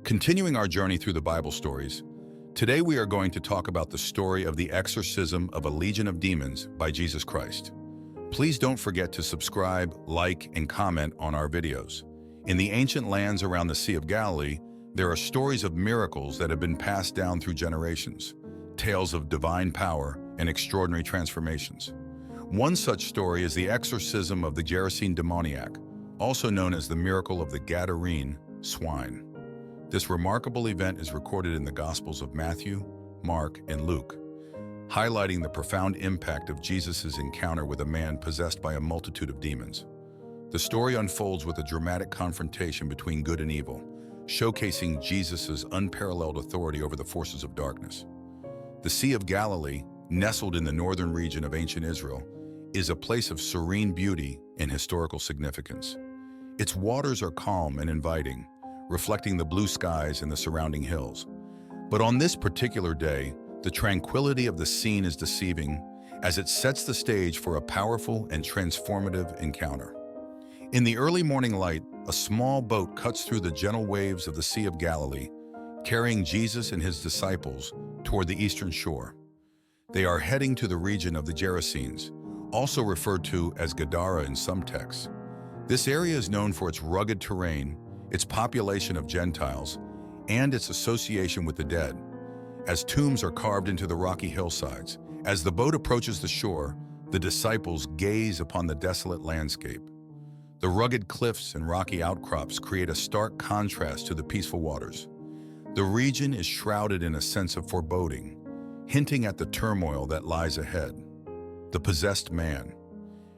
Continuing our journey through the Bible stories, today we are going to talk about the story of the exorcism of a legion of demons by Jesus Christ. Please don't forget to subscribe, like, and comment on our videos. In the ancient lands around the Sea of Galilee, there are stories of miracles that have been passed down through generations, tales of divine power and extraordinary transformations. One such story is the exorcism of the Gerasene Demoniac, also known as the miracle of the Gadarene swine. This remarkable event is recorded in the Gospels of Matthew, Mark, and Luke, highlighting the profound impact of Jesus' encounter with a man possessed by a multitude of demons. The story unfolds with a dramatic confrontation between good and evil, showcasing Jesus' unparalleled authority over the forces of darkness. The Sea of Galilee, nestled in the northern region of ancient Israel, is a place of serene beauty and historical significance. Its waters are calm and inviting, reflecting the blue skies and the surrounding hills. But on this particular day, the tranquility of the scene is deceiving as it sets the stage for a powerful and transformative encounter. In the early morning light, a small boat cuts through the gentle waves of the Sea of Galilee, carrying Jesus and his disciples toward the eastern shore. They are heading to the region of the Gerasenes, also referred to as Gadara in some texts. This area is known for its rugged terrain, its population of Gentiles, and its association with the dead, as tombs are carved into the rocky hillsides. As the boat approaches the shore, the disciples gaze upon the desolate landscape. The rugged cliffs and rocky outcrops create a stark contrast to the peaceful waters. The region is shrouded in a sense of foreboding, hinting at the turmoil that lies ahead. The possessed man.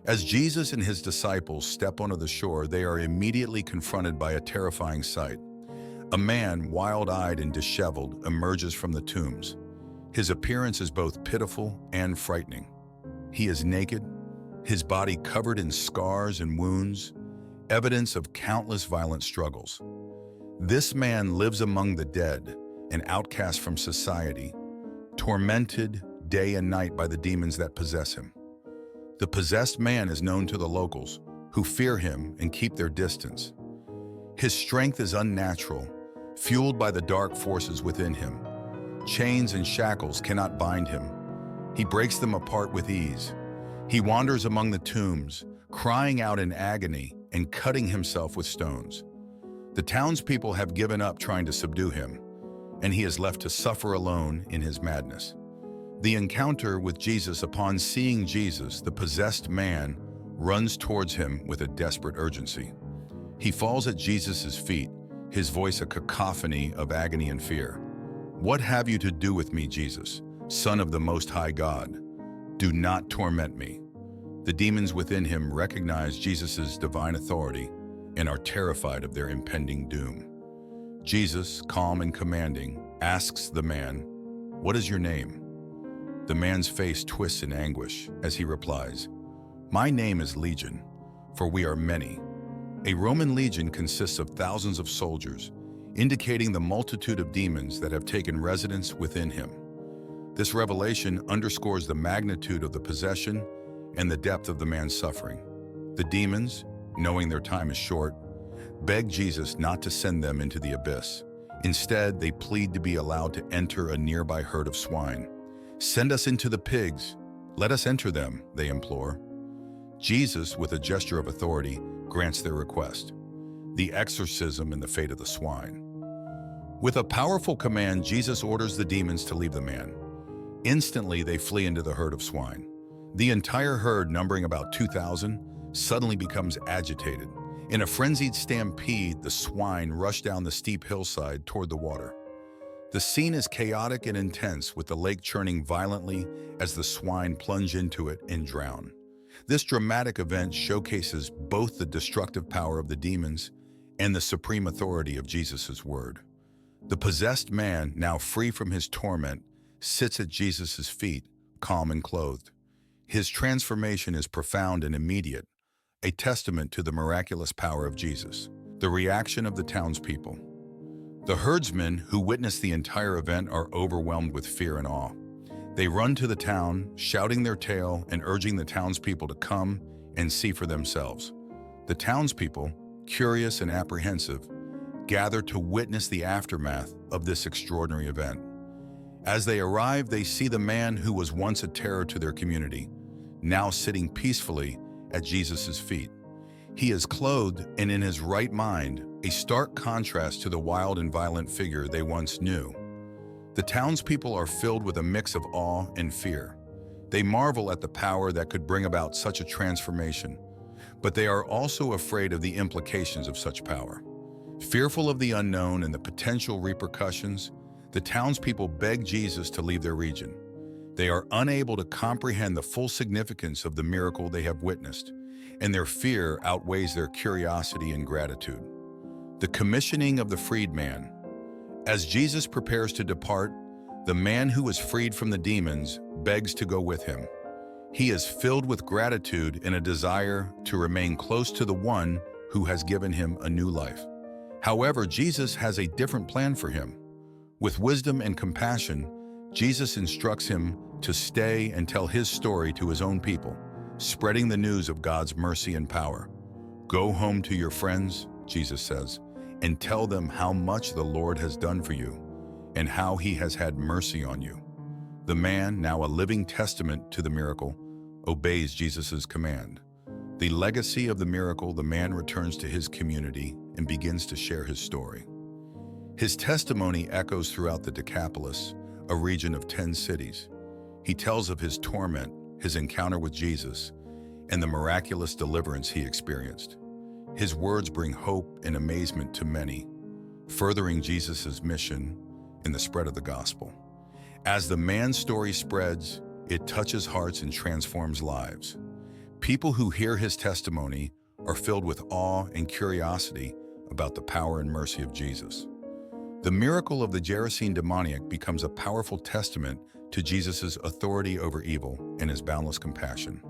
As Jesus and his disciples step onto the shore, they are immediately confronted by a terrifying sight. A man, wild-eyed and disheveled, emerges from the tombs. His appearance is both pitiful and frightening. He is naked, his body covered in scars and wounds, evidence of countless violent struggles. This man lives among the dead, an outcast from society, tormented day and night by the demons that possess him. The possessed man is known to the locals, who fear him and keep their distance. His strength is unnatural, fueled by the dark forces within him. Chains and shackles cannot bind him. He breaks them apart with ease. He wanders among the tombs, crying out in agony and cutting himself with stones. The townspeople have given up trying to subdue him, and he is left to suffer alone in his madness. The encounter with Jesus. Upon seeing Jesus, the possessed man runs towards him with a desperate urgency. He falls at Jesus' feet, his voice a cacophony of agony and fear. "What have you to do with me, Jesus, Son of the Most High God? Do not torment me." The demons within him recognize Jesus' divine authority and are terrified of their impending doom. Jesus, calm and commanding, asks the man, "What is your name?" The man's face twists in anguish as he replies, "My name is Legion, for we are many." A Roman legion consists of thousands of soldiers, indicating the multitude of demons that have taken residence within him. This revelation underscores the magnitude of the possession and the depth of the man's suffering. The demons, knowing their time is short, beg Jesus not to send them into the abyss. Instead, they plead to be allowed to enter a nearby herd of swine. "Send us into the pigs. Let us enter them," they implore. Jesus, with a gesture of authority, grants their request: the exorcism and the fate of the swine. With a powerful command, Jesus orders the demons to leave the man. Instantly, they flee into the herd of swine. The entire herd, numbering about 2,000, suddenly becomes agitated. In a frenzied stampede, the swine rush down the steep hillside toward the water. The scene is chaotic and intense, with the lake churning violently as the swine plunge into it and drown. This dramatic event showcases both the destructive power of the demons and the supreme authority of Jesus' word. The possessed man, now free from his torment, sits at Jesus' feet, calm and clothed. His transformation is profound and immediate, a testament to the miraculous power of Jesus. The reaction of the townspeople. The herdsmen who witness the entire event are overwhelmed with fear and awe. They run to the town, shouting their tale and urging the townspeople to come and see for themselves. The townspeople, curious and apprehensive, gather to witness the aftermath of this extraordinary event. As they arrive, they see the man who was once a terror to their community, now sitting peacefully at Jesus' feet. He is clothed and in his right mind, a stark contrast to the wild and violent figure they once knew. The townspeople are filled with a mix of awe and fear. They marvel at the power that could bring about such a transformation, but they are also afraid of the implications of such power. Fearful of the unknown and the potential repercussions, the townspeople beg Jesus to leave their region. They are unable to comprehend the full significance of the miracle they have witnessed, and their fear outweighs their curiosity and gratitude. The commissioning of the freedman. As Jesus prepares to depart, the man who was freed from the demons begs to go with him. He is filled with gratitude and a desire to remain close to the one who has given him a new life. However, Jesus has a different plan for him. With wisdom and compassion, Jesus instructs him to stay and tell his story to his own people, spreading the news of God's mercy and power. Go home to your friends, Jesus says, and tell them how much the Lord has done for you and how he has had mercy on you. The man, now a living testament to the miracle, obeys Jesus' command. The legacy of the miracle, the man returns to his community and begins to share his story. His testimony echoes throughout the Decapolis, a region of 10 cities. He tells of his torment, his encounter with Jesus, and the miraculous deliverance he experienced. His words bring hope and amazement to many, furthering Jesus' mission in the spread of the gospel. As the man's story spreads, it touches hearts and transforms lives. People who hear his testimony are filled with awe and curiosity about the power and mercy of Jesus. The miracle of the Gerasene Demoniac becomes a powerful testament to Jesus' authority over evil and his boundless compassion.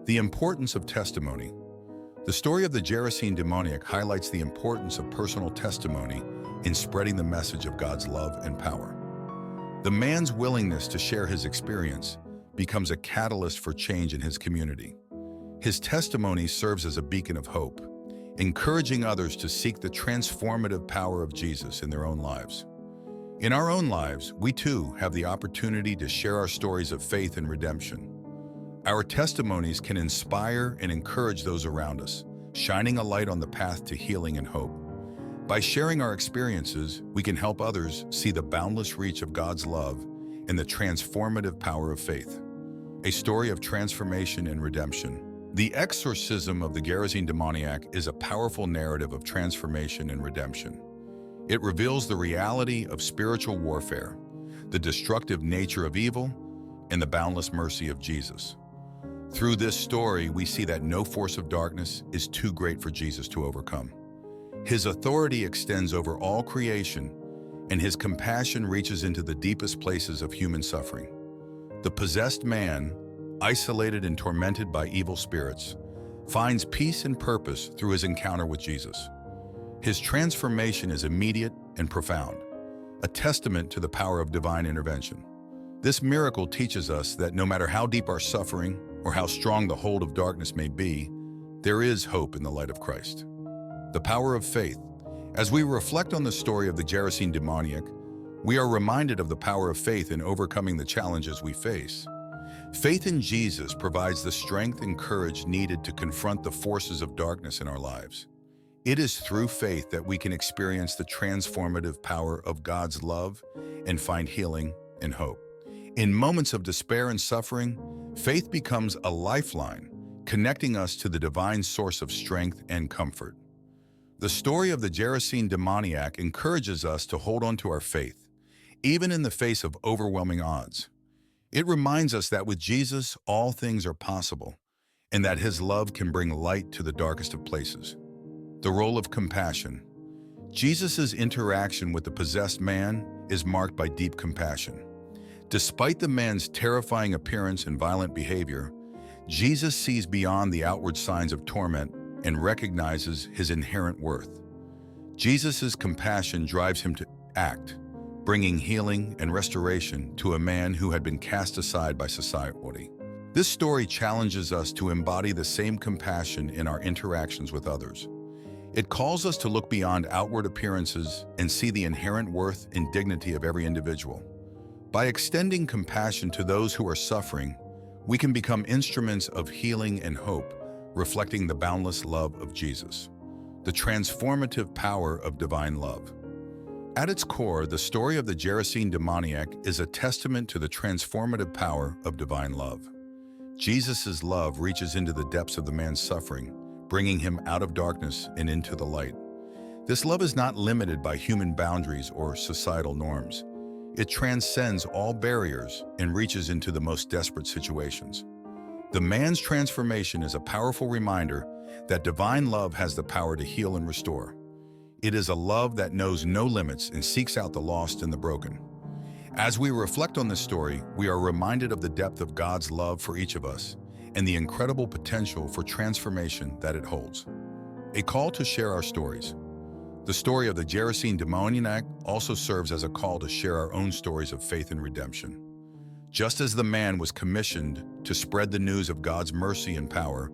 The importance of testimony. The story of the Gerasene Demoniac highlights the importance of personal testimony in spreading the message of God's love and power. The man's willingness to share his experience becomes a catalyst for change in his community. His testimony serves as a beacon of hope, encouraging others to seek the transformative power of Jesus in their own lives. In our own lives, we too have the opportunity to share our stories of faith and redemption. Our testimonies can inspire and encourage those around us, shining a light on the path to healing and hope. By sharing our experiences, we can help others see the boundless reach of God's love and the transformative power of faith. A story of transformation and redemption. The Exorcism of the Gerasene Demoniac is a powerful narrative of transformation and redemption. It reveals the reality of spiritual warfare, the destructive nature of evil, and the boundless mercy of Jesus. Through this story, we see that no force of darkness is too great for Jesus to overcome. His authority extends over all creation, and his compassion reaches into the deepest places of human suffering. The possessed man, isolated and tormented by evil spirits, finds peace and purpose through his encounter with Jesus. His transformation is immediate and profound, a testament to the power of divine intervention. This miracle teaches us that no matter how deep our suffering or how strong the hold of darkness may be, there is hope in the light of Christ. The power of faith. As we reflect on the story of the Gerasene Demoniac, we are reminded of the power of faith in overcoming the challenges we face. Faith in Jesus provides the strength and courage needed to confront the forces of darkness in our lives. It is through faith that we can experience the transformative power of God's love and find healing and hope. In moments of despair and suffering, faith becomes a lifeline, connecting us to the divine source of strength and comfort. The story of the Gerasene Demoniac encourages us to hold on to our faith, even in the face of overwhelming odds. It reminds us that with Jesus, all things are possible, and that his love can bring light to the darkest of places. The role of compassion. Jesus' interaction with the possessed man is marked by deep compassion. Despite the man's terrifying appearance and violent behavior, Jesus sees beyond the outward signs of torment and recognizes his inherent worth. Jesus' compassion drives him to act, bringing healing and restoration to a man who had been cast aside by society. This story challenges us to embody the same compassion in our interactions with others. It calls us to look beyond outward appearances and see the inherent worth and dignity of every individual. By extending compassion to those who are suffering, we can become instruments of healing and hope, reflecting the boundless love of Jesus, the transformative power of divine love. At its core, the story of the Gerasene Demoniac is a testament to the transformative power of divine love. Jesus' love reaches into the depths of the man's suffering, bringing him out of darkness and into the light. This love is not limited by human boundaries or societal norms. It transcends all barriers and reaches into the most desperate situations. The man's transformation is a powerful reminder that divine love has the power to heal and restore. It is a love that knows no limits and seeks out the lost and the broken. As we reflect on this story, we are reminded of the depth of God's love for each of us and the incredible potential for transformation that it holds. A call to share our stories. The story of the Gerasene Demoniac also serves as a call to share our own stories of faith and redemption. Just as the man was commissioned to spread the news of God's mercy and power,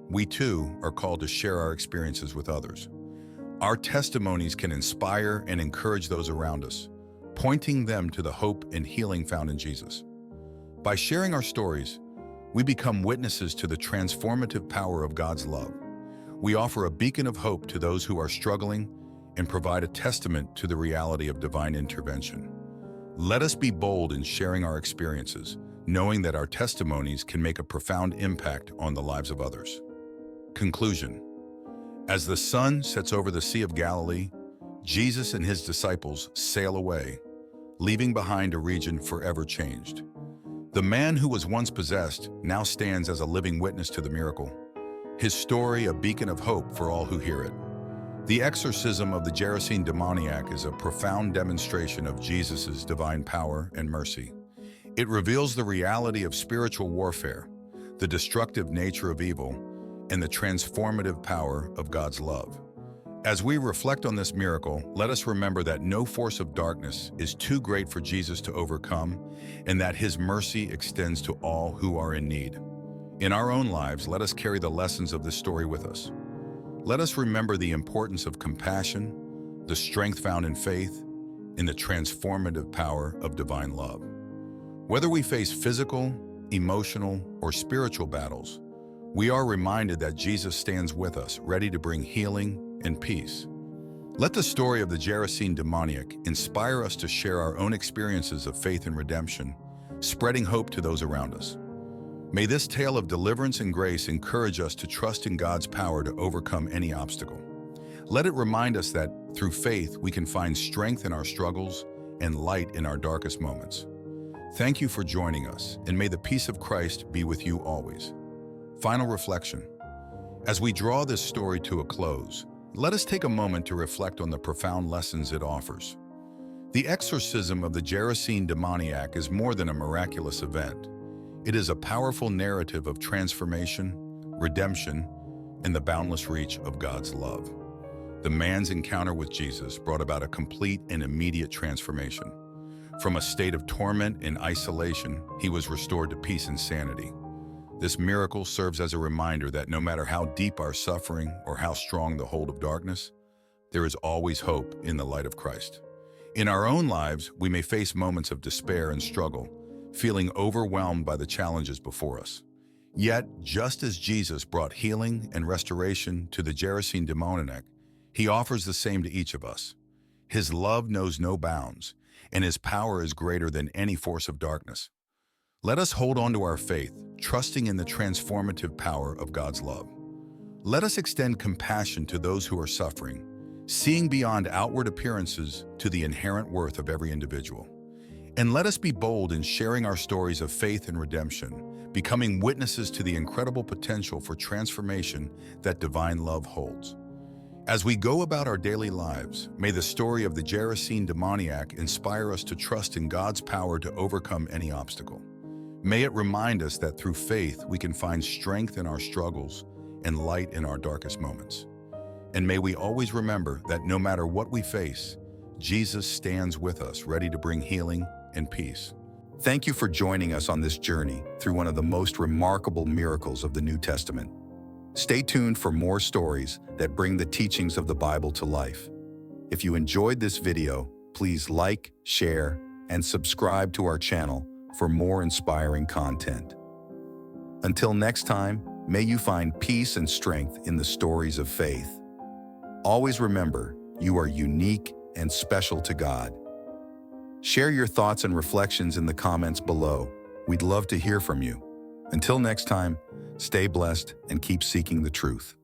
we too are called to share our experiences with others. Our testimonies can inspire and encourage those around us, pointing them to the hope and healing found in Jesus. By sharing our stories, we become witnesses to the transformative power of God's love. We offer a beacon of hope to those who are struggling and provide a testament to the reality of divine intervention. Let us be bold in sharing our experiences, knowing that our testimonies can make a profound impact on the lives of others. Conclusion. As the sun sets over the Sea of Galilee, Jesus and his disciples sail away, leaving behind a region forever changed. The man who was once possessed now stands as a living witness to the miracle, his story a beacon of hope for all who hear it. The exorcism of the Gerasene Demoniac is a profound demonstration of Jesus' divine power and mercy. It reveals the reality of spiritual warfare, the destructive nature of evil, and the transformative power of God's love. As we reflect on this miracle, let us remember that no force of darkness is too great for Jesus to overcome, and that his mercy extends to all who are in need. In our own lives, let us carry the lessons of this story with us. Let us remember the importance of compassion, the strength found in faith, and the transformative power of divine love. Whether we face physical, emotional, or spiritual battles, we are reminded that Jesus stands with us, ready to bring healing and peace. Let the story of the Gerasene Demoniac inspire us to share our own experiences of faith and redemption, spreading hope to those around us. May this tale of deliverance and grace encourage us to trust in God's power to overcome any obstacle. Let it remind us that through faith we can find strength in our struggles and light in our darkest moments. Thank you for joining us, and may the peace of Christ be with you always. Final reflection. As we draw this story to a close, let us take a moment to reflect on the profound lessons it offers. The exorcism of the Gerasene Demoniac is more than a miraculous event. It is a powerful narrative of transformation, redemption, and the boundless reach of God's love. The man's encounter with Jesus brought about a complete and immediate transformation. From a state of torment and isolation, he was restored to peace and sanity. This miracle serves as a reminder that no matter how deep our suffering or how strong the hold of darkness, there is always hope in the light of Christ. In our own lives, we may face moments of despair and struggle, feeling overwhelmed by the challenges before us. Yet, just as Jesus brought healing and restoration to the Gerasene Demoniac, he offers the same to each of us. His love knows no bounds, and his power is greater than any force of darkness. Let us hold on to our faith, trusting in the transformative power of God's love. Let us extend compassion to those who are suffering, seeing beyond outward appearances to the inherent worth of every individual. And let us be bold in sharing our stories of faith and redemption, becoming witnesses to the incredible potential for transformation that divine love holds. As we go about our daily lives, may the story of the Gerasene Demoniac inspire us to trust in God's power to overcome any obstacle. May it remind us that through faith we can find strength in our struggles and light in our darkest moments. And may we always remember that no matter what we face, Jesus stands with us, ready to bring healing and peace. Thank you for joining us on this journey through one of the most remarkable miracles of the New Testament. Stay tuned for more stories that bring the teachings of the Bible to life. If you enjoyed this video, please like, share, and subscribe to our channel for more inspiring content. Until next time, may you find peace and strength in the stories of faith. Always remember, you are unique and special to God. Share your thoughts and reflections in the comments below. We'd love to hear from you. Until next time, stay blessed and keep seeking the truth.